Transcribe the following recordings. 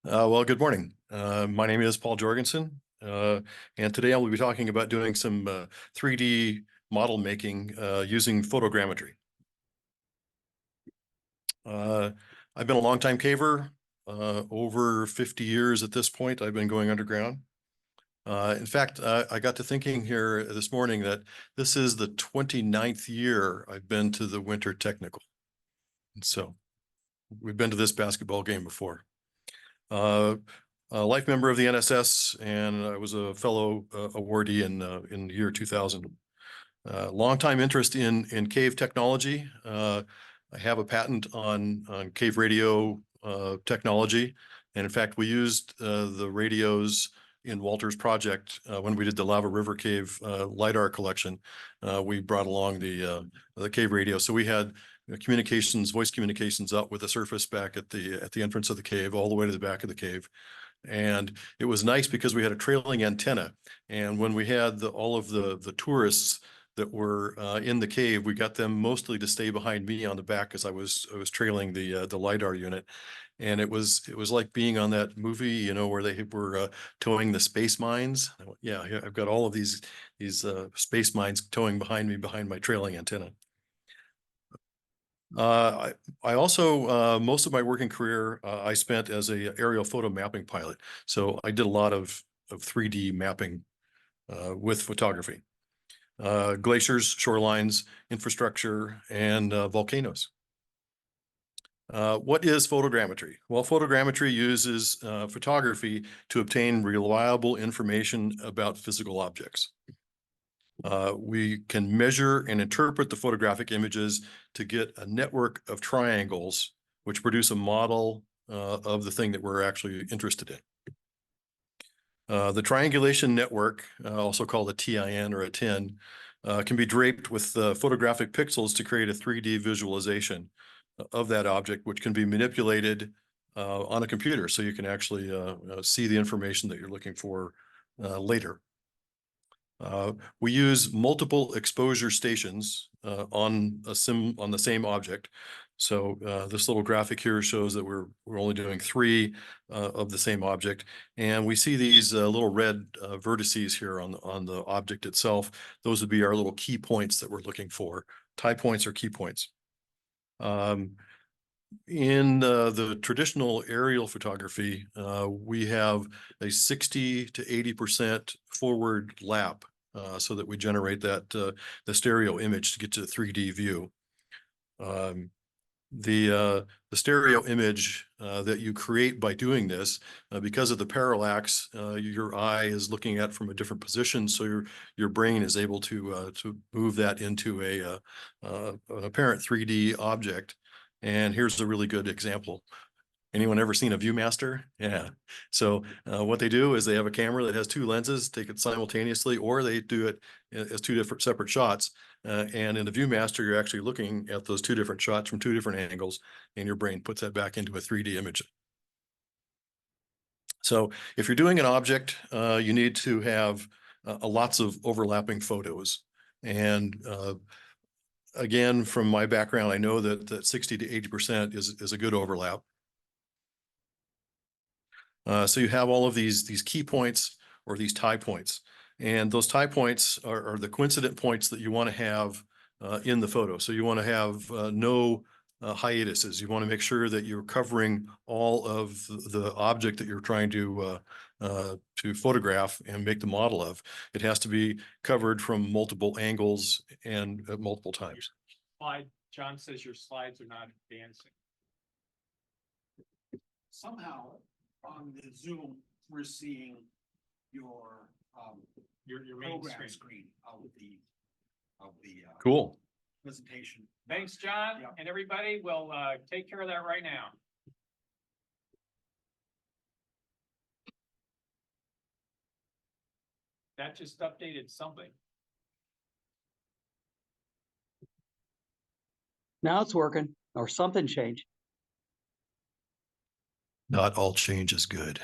Well, good morning. My name is Paul Jorgensen, and today I will be talking about doing some 3D model making using photogrammetry. I've been a longtime caver, over 50 years at this point. I've been going underground. In fact, I got to thinking here this morning that this is the 29th year I've been to the Winter Technical. And so we've been to this basketball game before. A life member of the NSS, and I was a fellow awardee in the year 2000. Long-time interest in cave technology. I have a patent on cave radio technology, and in fact, we used the radios in Walter's project when we did the Lava River Cave LiDAR collection. We brought along the cave radio, so we had communications, voice communications up with the surface back at the entrance of the cave, all the way to the back of the cave. And it was nice because we had a trailing antenna. And when we had all of the tourists that were in the cave, we got them mostly to stay behind me on the back as I was trailing the LiDAR unit. And it was like being on that movie, you know, where they were towing the space mines. Yeah, I've got all of these space mines towing behind me, behind my trailing antenna. I also, most of my working career, I spent as a aerial photo mapping pilot. So I did a lot of 3D mapping with photography, glaciers, shorelines, infrastructure, and volcanoes. What is photogrammetry? Well, photogrammetry uses photography to obtain reliable information about physical objects. We can measure and interpret the photographic images to get a network of triangles, which produce a model of the thing that we're actually interested in. The triangulation network, also called a TIN or a TIN, can be draped with photographic pixels to create a 3D visualization of that object, which can be manipulated on a computer, so you can actually see the information that you're looking for later. We use multiple exposure stations on the same object. So this little graphic here shows that we're only doing 3 of the same object, and we see these little red vertices here on the object itself. Those would be our little key points that we're looking for. Tie points or key points. In the traditional aerial photography, we have a 60 to 80% forward lap so that we generate the stereo image to get to the 3D view. The stereo image that you create by doing this, because of the parallax, your eye is looking at from a different position, so your brain is able to move that into an apparent 3D object. And here's a really good example. Anyone ever seen a Viewmaster? Yeah. So what they do is they have a camera that has 2 lenses, take it simultaneously, or they do it as 2 different separate shots. And in the Viewmaster, you're actually looking at those 2 different shots from 2 different angles, and your brain puts that back into a 3D image. So if you're doing an object, you need to have lots of overlapping photos. And again, from my background, I know that 60 to 80% is a good overlap. So you have all of these key points or these tie points. And those tie points are the coincident points that you want to have in the photo. So you want to have no hiatuses. You want to make sure that you're covering all of the object that you're trying to photograph and make the model of. It has to be covered from multiple angles and at multiple times. Slide, John says your slides are not advancing. Somehow on the Zoom, we're seeing your main program screen. of the Cool. presentation. Thanks, John, Yeah. and everybody. We'll take care of that right now. That just updated something. Now it's working, or something changed. Not all change is good.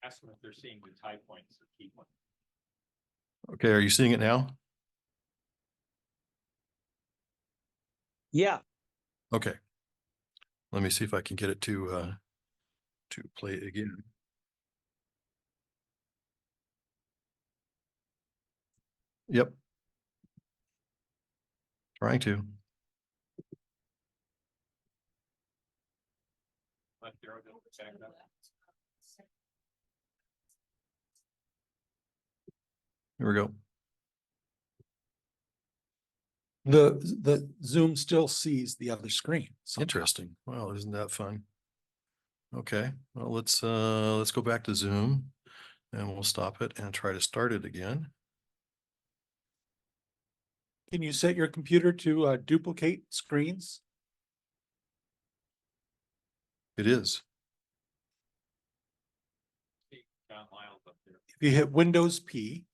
Ask them if they're seeing the tie points or key points. Okay, are you seeing it now? Yeah, Okay. Let me see if I can get it to play it again. Yep. Trying to. Left arrow to back up. Here we go. The Zoom still sees the other screen. somehow. Interesting. Wow, isn't that fun? Okay, well, let's go back to Zoom and we'll stop it and try to start it again. Can you set your computer to duplicate screens? It is. See John Lyles up there. If you hit Windows P,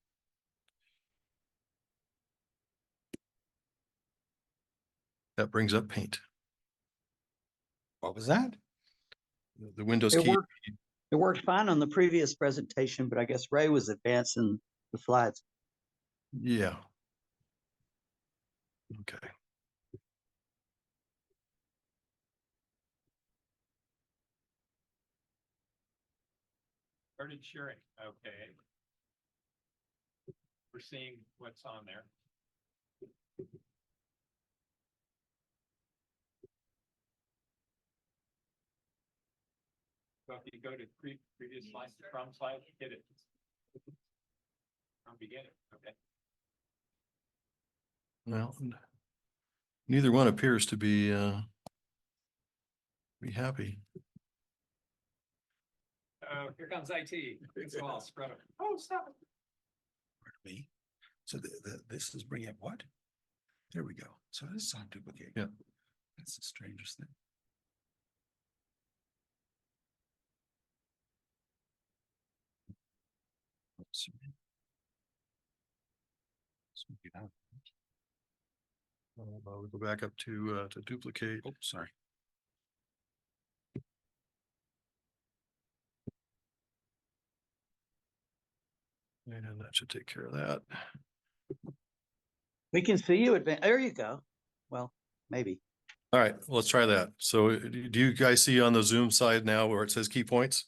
That brings up Paint. what was that? The Windows it key. worked. It worked fine on the previous presentation, but I guess Ray was advancing the slides. Yeah. Okay. Started sharing, okay. We're seeing what's on there. So if you go to previous slide, from slide, hit it. From beginning, okay. Well, neither one appears to be happy. Oh, here comes IT. It's all spread. Oh, stop it. Pardon me. So this is bringing up what? There we go. So this is on duplicate. Yeah. That's the strangest thing. Oops. We'll go back up to duplicate. Oh, sorry. And that should take care of that. We can see you advance. There you go. Well, maybe. All right, let's try that. So do you guys see on the Zoom side now where it says key points?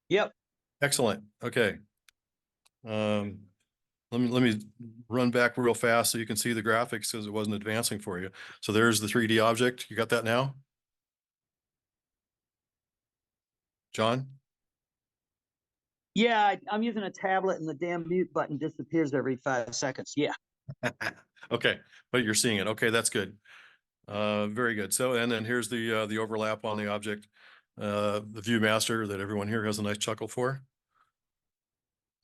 Yep. Excellent. Okay. Let me run back real fast so you can see the graphics because it wasn't advancing for you. So there's the 3D object. You got that now? John? Yeah, I'm using a tablet and the damn mute button disappears every 5 seconds. Yeah. Okay, but you're seeing it. Okay, that's good. Very good. So, and then here's the overlap on the object, the view master that everyone here has a nice chuckle for.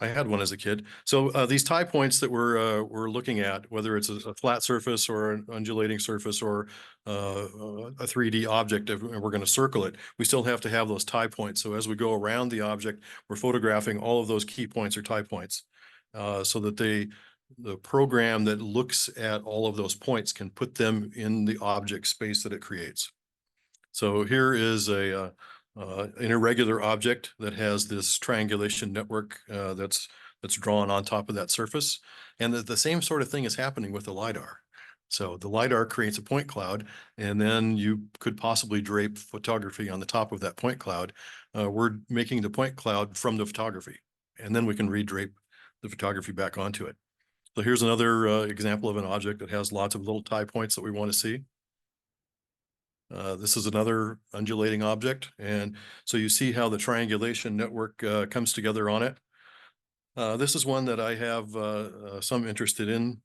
I had one as a kid. So these tie points that we're looking at, whether it's a flat surface or an undulating surface or a 3D object, and we're going to circle it, we still have to have those tie points. So as we go around the object, we're photographing all of those key points or tie points, so that the program that looks at all of those points can put them in the object space that it creates. So here is an irregular object that has this triangulation network that's drawn on top of that surface. And the same sort of thing is happening with the LiDAR. So the LiDAR creates a point cloud, and then you could possibly drape photography on the top of that point cloud. We're making the point cloud from the photography, and then we can redrape the photography back onto it. So here's another example of an object that has lots of little tie points that we want to see. This is another undulating object. And so you see how the triangulation network comes together on it. This is one that I have some interested in.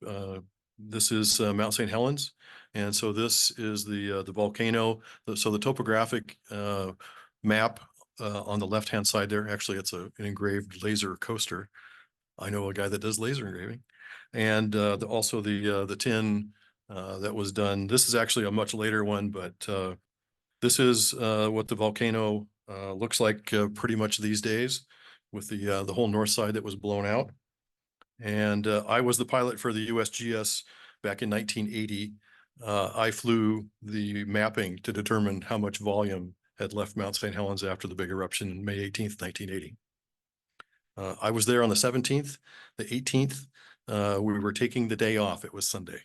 This is Mount St. Helens. And so this is the volcano. So the topographic map on the left-hand side there, actually it's an engraved laser coaster. I know a guy that does laser engraving. And also the tin that was done. This is actually a much later one, but this is what the volcano looks like pretty much these days, with the whole north side that was blown out. And I was the pilot for the USGS back in 1980. I flew the mapping to determine how much volume had left Mount St. Helens after the big eruption on May 18th, 1980. I was there on the 17th, the 18th. We were taking the day off. It was Sunday.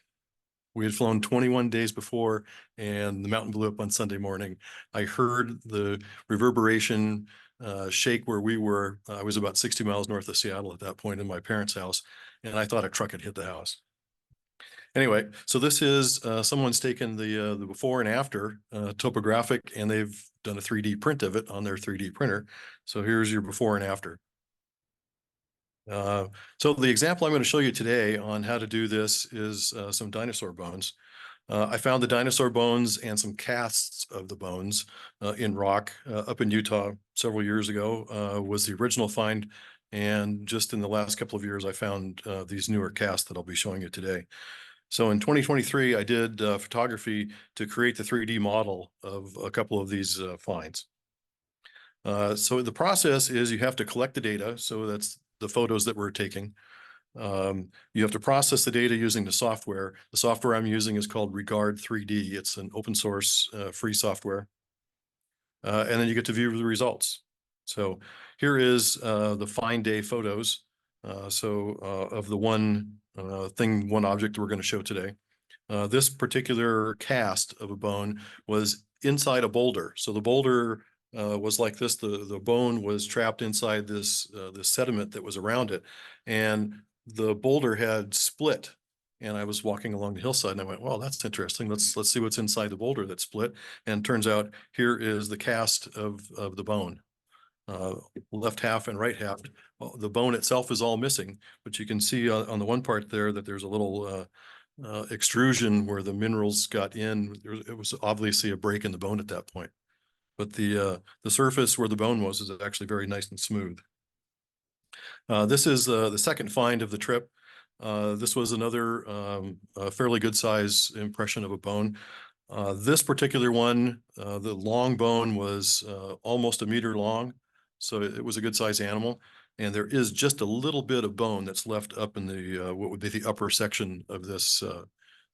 We had flown 21 days before and the mountain blew up on Sunday morning. I heard the reverberation shake where we were. I was about 60 miles north of Seattle at that point in my parents' house, and I thought a truck had hit the house. Anyway, so this is someone's taken the before and after topographic, and they've done a 3D print of it on their 3D printer. So here's your before and after. So the example I'm going to show you today on how to do this is some dinosaur bones. I found the dinosaur bones and some casts of the bones in rock up in Utah several years ago, was the original find. And just in the last couple of years, I found these newer casts that I'll be showing you today. So in 2023, I did photography to create the 3D model of a couple of these finds. So the process is you have to collect the data. So that's the photos that we're taking. You have to process the data using the software. The software I'm using is called Regard 3D. It's an open source free software. And then you get to view the results. So here is the find day photos. Of the one one object we're going to show today. This particular cast of a bone was inside a boulder. So the boulder was like this. The bone was trapped inside this sediment that was around it, and the boulder had split. And I was walking along the hillside, and I went, "Well, that's interesting. Let's see what's inside the boulder that split." And turns out here is the cast of the bone, left half and right half. Well, the bone itself is all missing, but you can see on the one part there that there's a little extrusion where the minerals got in. It was obviously a break in the bone at that point, but the surface where the bone was is actually very nice and smooth. This is the second find of the trip. This was another fairly good size impression of a bone. This particular one, the long bone was almost a meter long, so it was a good size animal. And there is just a little bit of bone that's left up in the what would be the upper section of this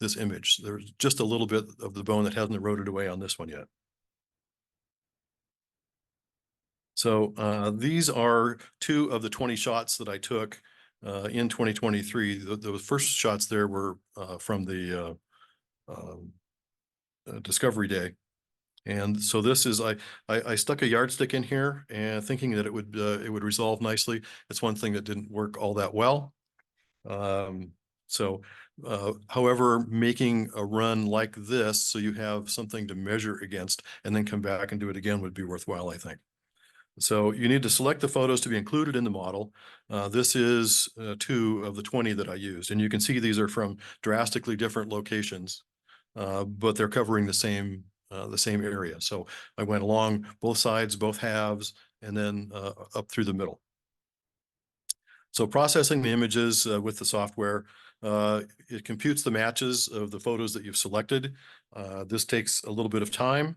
this image. There's just a little bit of the bone that hasn't eroded away on this one yet. So these are 2 of the 20 shots that I took in 2023. The first shots there were from the Discovery Day. And so this is, I stuck a yardstick in here and thinking that it would resolve nicely. It's one thing that didn't work all that well. However, making a run like this, so you have something to measure against and then come back and do it again would be worthwhile, I think. So you need to select the photos to be included in the model. This is 2 of the 20 that I used. And you can see these are from drastically different locations, but they're covering the same area. So I went along both sides, both halves, and then up through the middle. So processing the images with the software, it computes the matches of the photos that you've selected. This takes a little bit of time.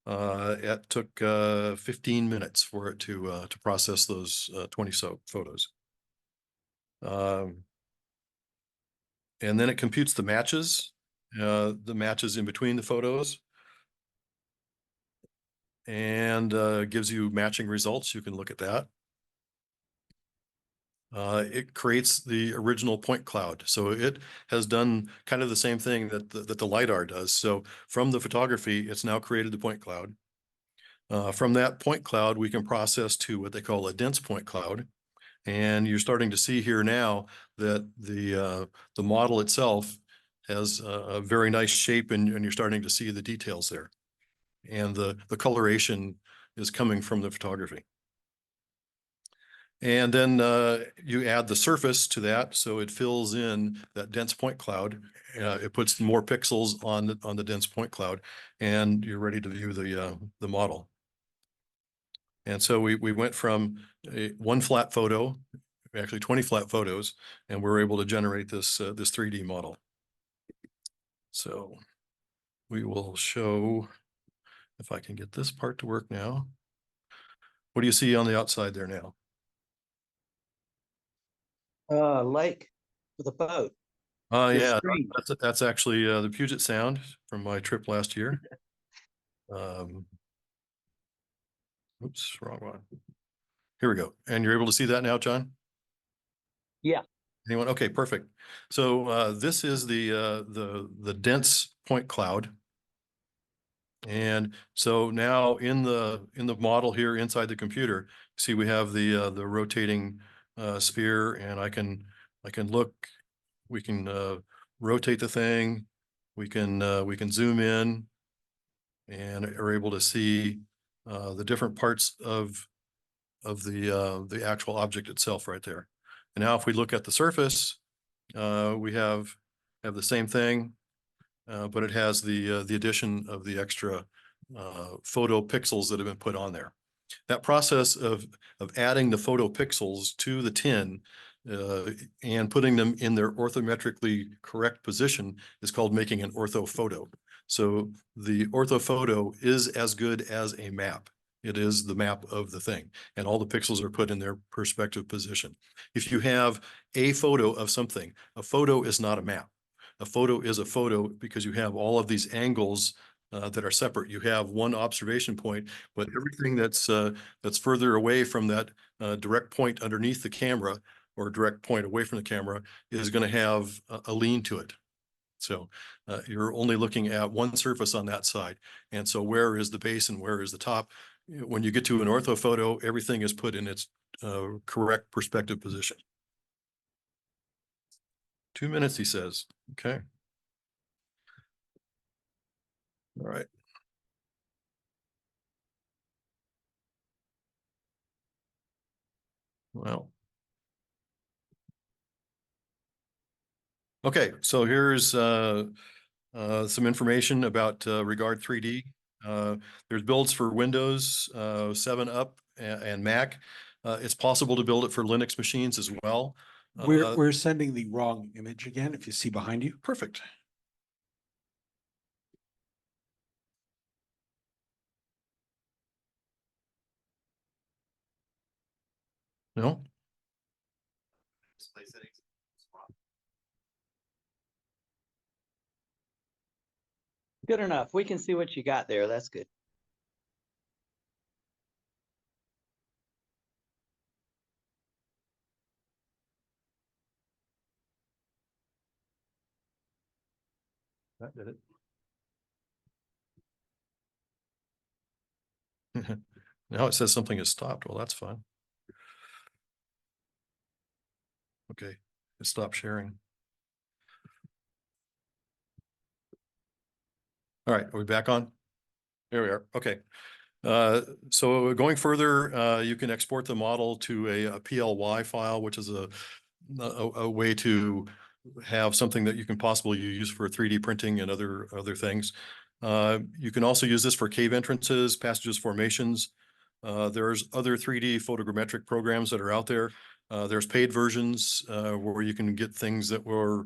It took 15 minutes for it to process those 20 photos. And then it computes the matches in between the photos, and gives you matching results. You can look at that. It creates the original point cloud. So it has done kind of the same thing that the LiDAR does. So from the photography, it's now created the point cloud. From that point cloud, we can process to what they call a dense point cloud. And you're starting to see here now that the model itself has a very nice shape, and you're starting to see the details there. And the coloration is coming from the photography. And then you add the surface to that, so it fills in that dense point cloud. It puts more pixels on the dense point cloud, and you're ready to view the model. And so we went from one flat photo, actually 20 flat photos, and we're able to generate this 3D model. So we will show, if I can get this part to work now. What do you see on the outside there now? Lake with a boat. Yeah, Stream. that's actually the Puget Sound from my trip last year. Oops, wrong one. Here we go. And you're able to see that now, John? Yeah. Anyone? Okay, perfect. So this is the dense point cloud. And so now in the model here inside the computer, see we have the rotating sphere, and I can look, we can rotate the thing, we can zoom in, and are able to see the different parts of the actual object itself right there. And now if we look at the surface, we have the same thing, but it has the addition of the extra photo pixels that have been put on there. That process of adding the photo pixels to the tin and putting them in their orthometrically correct position is called making an orthophoto. So the orthophoto is as good as a map. It is the map of the thing, and all the pixels are put in their perspective position. If you have a photo of something, a photo is not a map. A photo is a photo because you have all of these angles that are separate. You have one observation point, but everything that's further away from that direct point underneath the camera or direct point away from the camera is going to have a lean to it. So you're only looking at one surface on that side. And so where is the base and where is the top? When you get to an orthophoto, everything is put in its correct perspective position. 2 minutes, he says. Okay. All right. Well. Okay, so here's some information about Regard 3D. There's builds for Windows 7 up and Mac. It's possible to build it for Linux machines as well. We're sending the wrong image again, if you see behind you. Perfect. No? Good enough. We can see what you got there. That's good. That did it. Now it says something has stopped. Well, that's fine. Okay, it stopped sharing. All right, are we back on? There we are. Okay. So going further, you can export the model to a PLY file, which is a way to have something that you can possibly use for 3D printing and other things. You can also use this for cave entrances, passages, formations. There's other 3D photogrammetric programs that are out there. There's paid versions where you can get things that were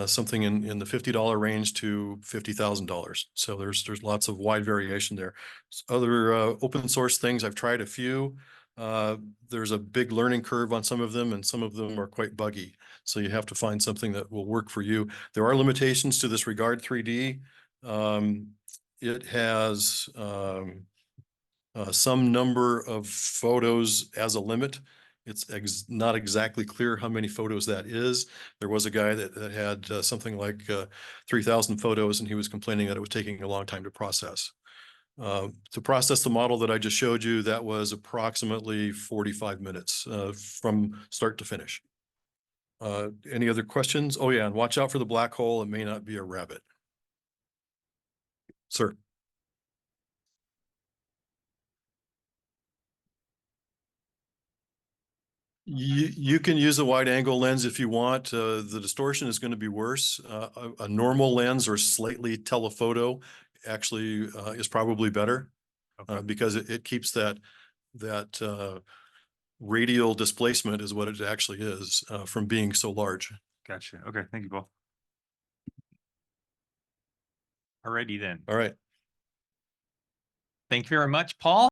something in the $50 range to $50,000. So there's lots of wide variation there. Other open source things, I've tried a few. There's a big learning curve on some of them, and some of them are quite buggy. So you have to find something that will work for you. There are limitations to this Regard 3D. It has some number of photos as a limit. It's not exactly clear how many photos that is. There was a guy that had something like 3,000 photos, and he was complaining that it was taking a long time to process. To process the model that I just showed you, that was approximately 45 minutes from start to finish. Any other questions? Oh yeah, and watch out for the black hole. It may not be a rabbit. Sir. You can use a wide angle lens if you want. The distortion is going to be worse. A normal lens or slightly telephoto actually is probably better because it keeps that radial displacement is what it actually is from being so large. Gotcha. Okay, thank you, Paul. Alrighty then. All right. Thank you very much, Paul.